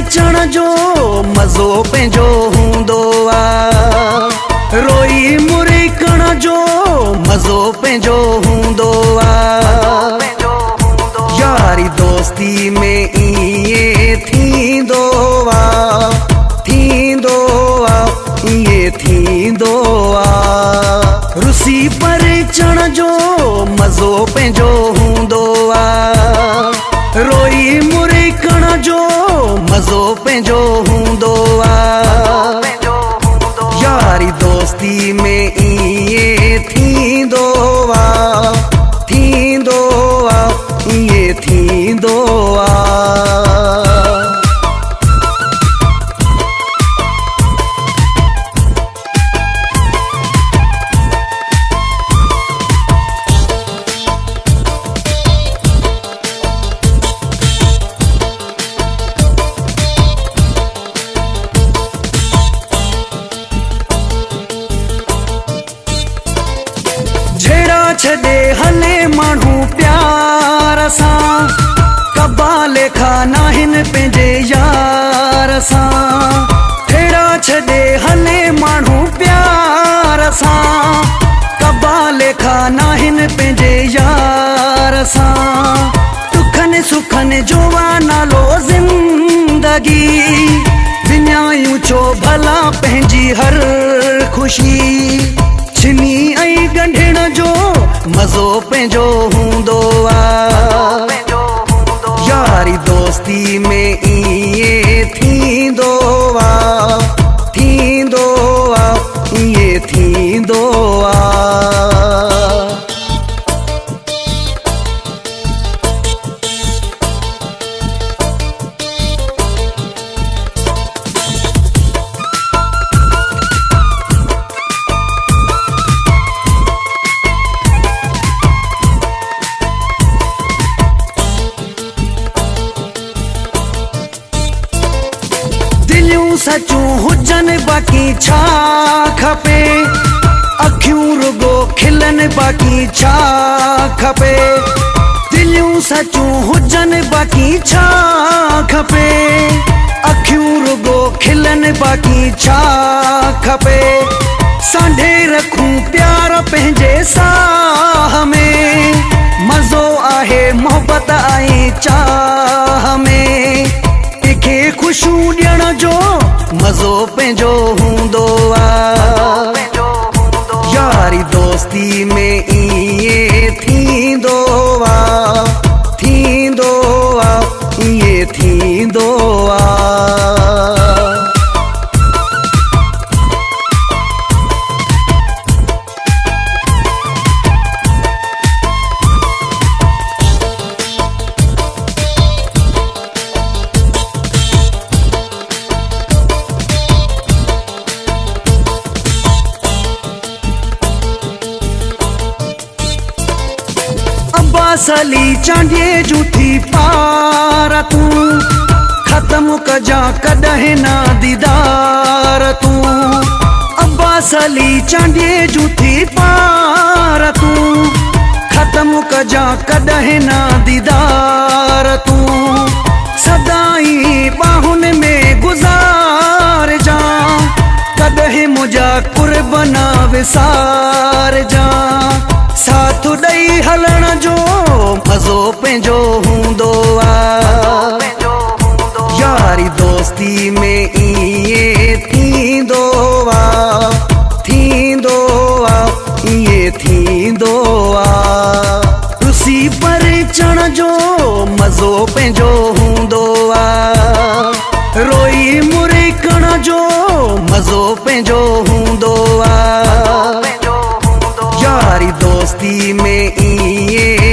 परिचण जो मज़ो पंहिंजो हूंदो आहे। रोई मुरिकण जो मज़ो पंहिंजो हूंदो आहे। यारी दोस्ती में इएं थींदो आहे, थींदो आहे, इएं थींदो आहे। रुसी परिचण जो मज़ो पंहिंजो हूंदो आहे। रोई मुरिकण जो मज़ो पंहिंजो हूंदो आहे। यारी दोस्ती में इएं थींदो आहे, थींदो आहे, इएं थींदो आहे। छॾे हले माण्हू प्यार सां, कबा लेखा नाहिनि पंहिंजे यार सां। अहिड़ा छॾे हले माण्हू प्यार सां, कबा लेखा नाहिनि पंहिंजे यार सां। दुखनि सुखनि जो नालो ज़िंदगी, विञायूं छो भला पंहिंजी हर ख़ुशी। छिनी ऐं ॻंढिण जो मज़ो पंहिंजो हूंदो आहे। यारी दोस्ती में इएं थींदो आहे, थींदो आहे, इएं थींदो आहे। सचूं हुजनि बाक़ी छा खपे, अखियूं रुगो खिलनि बाक़ी छा खपे। दिलियूं सचूं हुजनि बाक़ी छा खपे, अखियूं रुगो खिलनि बाक़ी छा खपे। सांढे रखूं प्यार पंहिंजे साह में, मज़ो आहे मोहबत ऐं चाह में। कंहिंखे ख़ुशियूं ॾियण जो मज़ो पंहिंजो हूंदो आहे। यारी दोस्ती में इएं थींदो आहे, थींदो आहे, इएं थींदो आहे। असली चांडिए जूठी पार तूं, ख़त्म कजां कॾहिं ना दीदार तूं। अब्बासली चांडिए जूठी पार तूं, ख़त्म कजां कॾहिं ना दीदार तूं। सदाई बाहुनि में गुज़ार जा, कॾहिं मुंहिंजा कुर्बना विसार जा। साथ ॾेई हलण जो मज़ो पंहिंजो हूंदो आहे। यारी दोस्ती में इएं थींदो आहे, थींदो आहे, इएं थींदो आहे। रुसी परिचण जो मज़ो पंहिंजो हूंदो आहे। रोई मुरिकण जो मज़ो पंहिंजो हूंदो आहे। यारी दोस्ती में इएं